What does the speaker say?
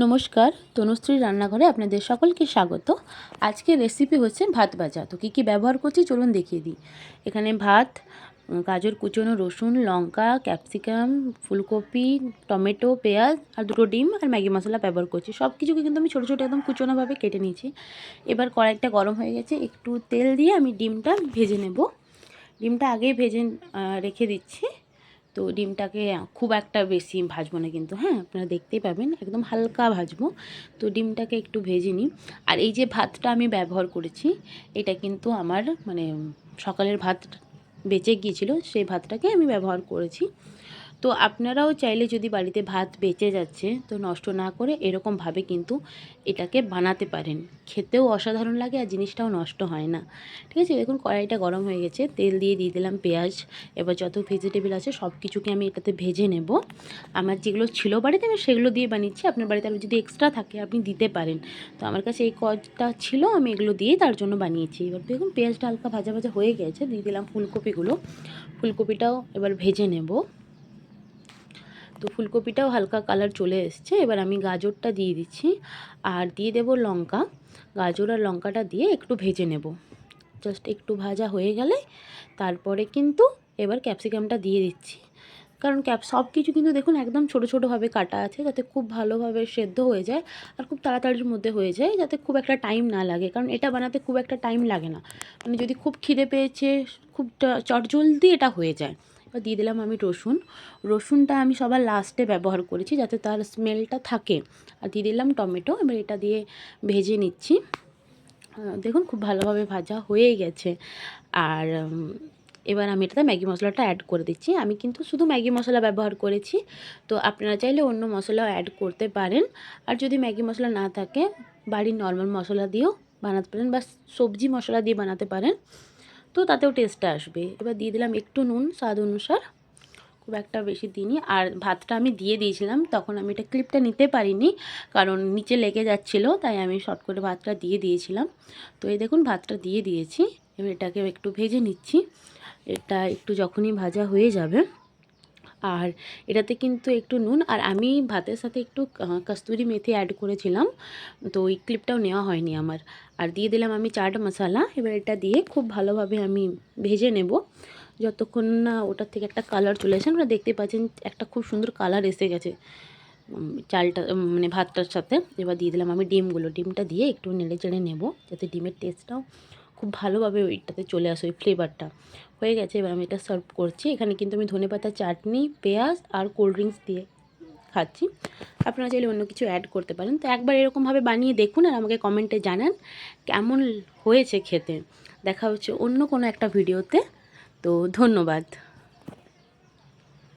নমস্কার, তনুশ্রী রান্নাঘরে আপনাদের সকলকে স্বাগত। আজকের রেসিপি হচ্ছে ভাত ভাজা। তো কী কী ব্যবহার করছি চলুন দেখিয়ে দিই। এখানে ভাত, গাজর কুচোনো, রসুন, লঙ্কা, ক্যাপসিকাম, ফুলকপি, টমেটো, পেঁয়াজ আর দুটো ডিম আর ম্যাগি মশলা ব্যবহার করছি। সব কিছুকে কিন্তু আমি ছোটো ছোটো একদম কুচোনোভাবে কেটে নিয়েছি। এবার কড়াইটা গরম হয়ে গেছে, একটু তেল দিয়ে আমি ডিমটা ভেজে নেব। ডিমটা আগেই ভেজে রেখে দিচ্ছি। তো ডিমটাকে খুব একটা বেশি ভাজবো না কিন্তু, হ্যাঁ, আপনারা দেখতেই পাবেন একদম হালকা ভাজবো। তো ডিমটাকে একটু ভেজে নিই। আর এই যে ভাতটা আমি ব্যবহার করেছি, এটা কিন্তু আমার সকালের ভাত বেঁচে গিয়েছিল, সেই ভাতটাকে আমি ব্যবহার করেছি। তো আপনারাও চাইলে যদি বাড়িতে ভাত বেঁচে যাচ্ছে তো নষ্ট না করে এরকমভাবে কিন্তু এটাকে বানাতে পারেন। খেতেও অসাধারণ লাগে আর জিনিসটাও নষ্ট হয় না। ঠিক আছে, দেখুন কড়াইটা গরম হয়ে গেছে, তেল দিয়ে দিলাম পেঁয়াজ। এবার যত ভেজিটেবল আছে সব কিছুকে আমি এটাতে ভেজে নেব। আমার যেগুলো ছিল বাড়িতে আমি সেগুলো দিয়ে বানিয়েছি, আপনার বাড়িতে আরও যদি এক্সট্রা থাকে আপনি দিতে পারেন। তো আমার কাছে এই কটা ছিল, আমি এগুলো দিয়েই তার জন্য বানিয়েছি। এবার দেখুন পেঁয়াজটা হালকা ভাজা ভাজা হয়ে গেছে, দিয়ে দিলাম ফুলকপিগুলো। ফুলকপিটাও এবার ভেজে নেব। তো ফুলকপিটাও হালকা কালার চলে এসছে। এবার আমি গাজরটা দিয়ে দিচ্ছি আর দিয়ে দেব লঙ্কা। গাজর আর লঙ্কাটা দিয়ে একটু ভেজে নেব। জাস্ট একটু ভাজা হয়ে গেলে তারপরে কিন্তু এবার ক্যাপসিকামটা দিয়ে দিচ্ছি। কারণ সব কিছু কিন্তু দেখুন একদম ছোটো ছোটোভাবে কাটা আছে, যাতে খুব ভালোভাবে সেদ্ধ হয়ে যায় আর খুব তাড়াতাড়ির মধ্যে হয়ে যায়, যাতে খুব একটা টাইম না লাগে। কারণ এটা বানাতে খুব একটা টাইম লাগে না, মানে যদি খুব খিদে পেয়েছে খুব চটজলদি এটা হয়ে যায়। এবার দিয়ে দিলাম আমি রসুন। রসুনটা আমি সবার লাস্টে ব্যবহার করেছি যাতে তার স্মেলটা থাকে। আর দিয়ে দিলাম টমেটো। এবার এটা দিয়ে ভেজে নিচ্ছি। দেখুন খুব ভালোভাবে ভাজা হয়ে গেছে। আর এবার আমি এটাতে ম্যাগি মশলাটা অ্যাড করে দিচ্ছি। আমি কিন্তু শুধু ম্যাগি মশলা ব্যবহার করেছি, তো আপনারা চাইলে অন্য মশলাও অ্যাড করতে পারেন। আর যদি ম্যাগি মশলা না থাকে বাড়ির নর্মাল মশলা দিয়েও বানাতে পারেন বা সবজি মশলা দিয়ে বানাতে পারেন, তো তাতেও টেস্টটা আসবে। এবার দিয়ে দিলাম একটু নুন স্বাদ অনুসার, খুব একটা বেশি দিইনি। আর ভাতটা আমি দিয়ে দিয়েছিলাম, তখন আমি এটা ক্লিপটা নিতে পারিনি কারণ নিচে লেগে যাচ্ছিলো, তাই আমি শর্ট করে ভাতটা দিয়ে দিয়েছিলাম। তো এই দেখুন ভাতটা দিয়ে দিয়েছি। এবার এটাকে একটু ভেজে নিচ্ছি। এটা একটু যখনই ভাজা হয়ে যাবে, আর এটাতে কিন্তু একটু নুন আর আমি ভাতের সাথে একটু কস্তুরি মেথি অ্যাড করেছিলাম, তো ওই ক্লিপটাও নেওয়া হয়নি আমার। আর দিয়ে দিলাম আমি চাট মশলা। এবার এটা দিয়ে খুব ভালোভাবে আমি ভেজে নেব যতক্ষণ না ওটার থেকে একটা কালার চলে আসে। আপনারা দেখতে পাচ্ছেন একটা খুব সুন্দর কালার এসে গেছে চালটা, মানে ভাতটার সাথে। এবার দিয়ে দিলাম আমি ডিমটা দিয়ে একটু নেড়ে চেড়ে নেব যাতে ডিমের টেস্টটাও খুব ভালোভাবে ওইটাতে চলে আসে, ওই ফ্লেভারটা। হয়ে গেছে, এবার আমি এটা সার্ভ করছি। এখানে কিন্তু আমি ধনেপাতা চাটনি, পেঁয়াজ আর কোল্ড ড্রিঙ্কস দিয়ে খাচ্ছি। আপনারা চাইলে অন্য কিছু অ্যাড করতে পারেন। তো একবার এরকমভাবে বানিয়ে দেখুন আর আমাকে কমেন্টে জানান কেমন হয়েছে খেতে। দেখা হচ্ছে অন্য কোনো একটা ভিডিওতে। তো ধন্যবাদ।